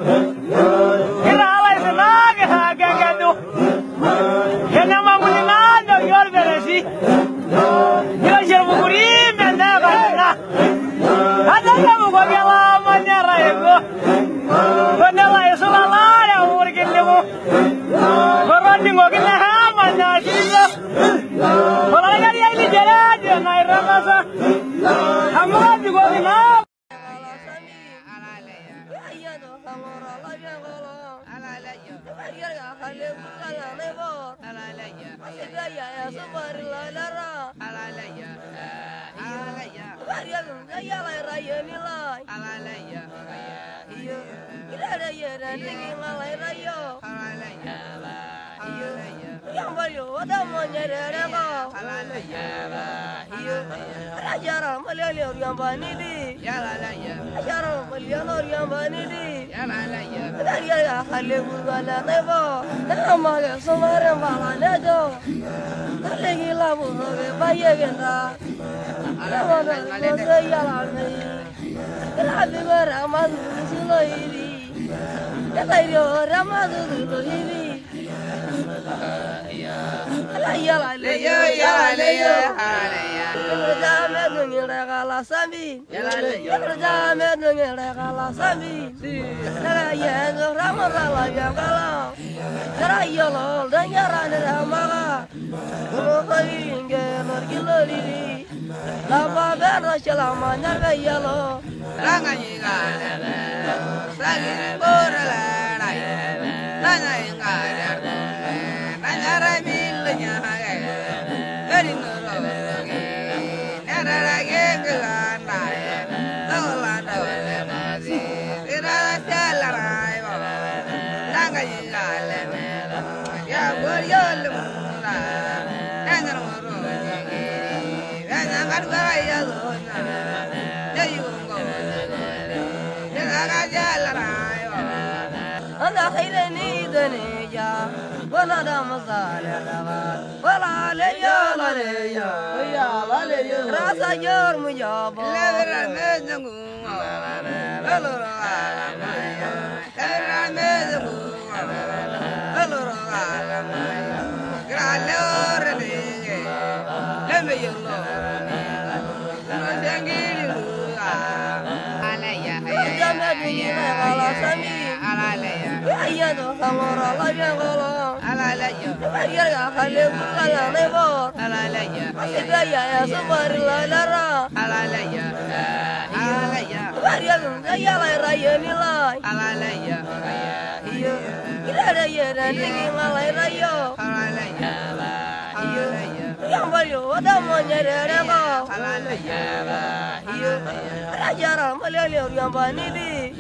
Kira alay sanaga hagagado. Kena mamulinado yor beresi. Yo jermuguri menda kana. Ada kamu bagela manyara ego. Bandela isulala ya urgin demo. Koroni ngogina ha manashigo. Kalau kali ini jalan dia naik ramasa. Hamad ngogina. Yang baru ada menyerang kau. Ajaran melihat yang bani di. Ajaran melihat yang bani di. Dari ya kali bulan nebo. Nama dia semaran balan itu. Lagi labu bayar kita. Nama dia saya lagi. Kenapa beramal dulu ini? Kita ini beramal dulu ini. Rasa jor mujab, yang baru ada menyerang kau. Ajaran melihat yang bani di.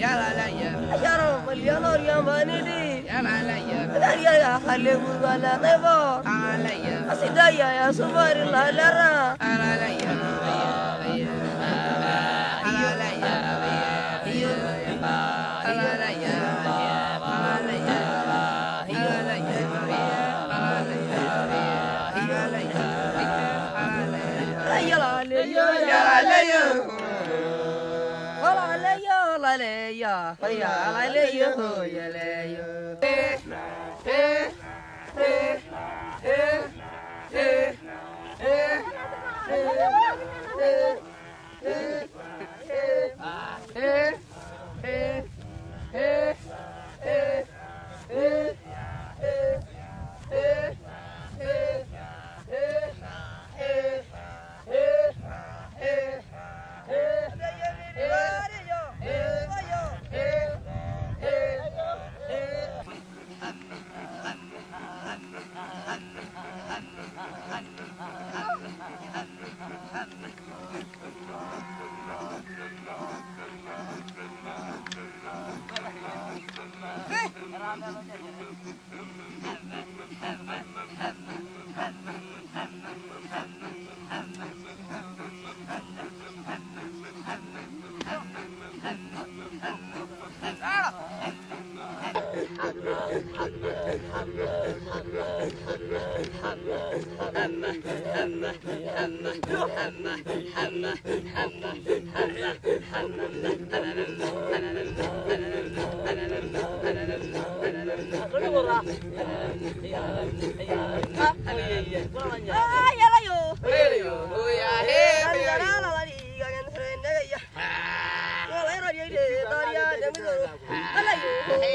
Ajaran melihat yang bani di. Dari ya kali bulan nebo. Asidaya ya sumari ladara. Hãy subscribe cho kênh Ghiền Mì Gõ để không bỏ lỡ những video hấp dẫn.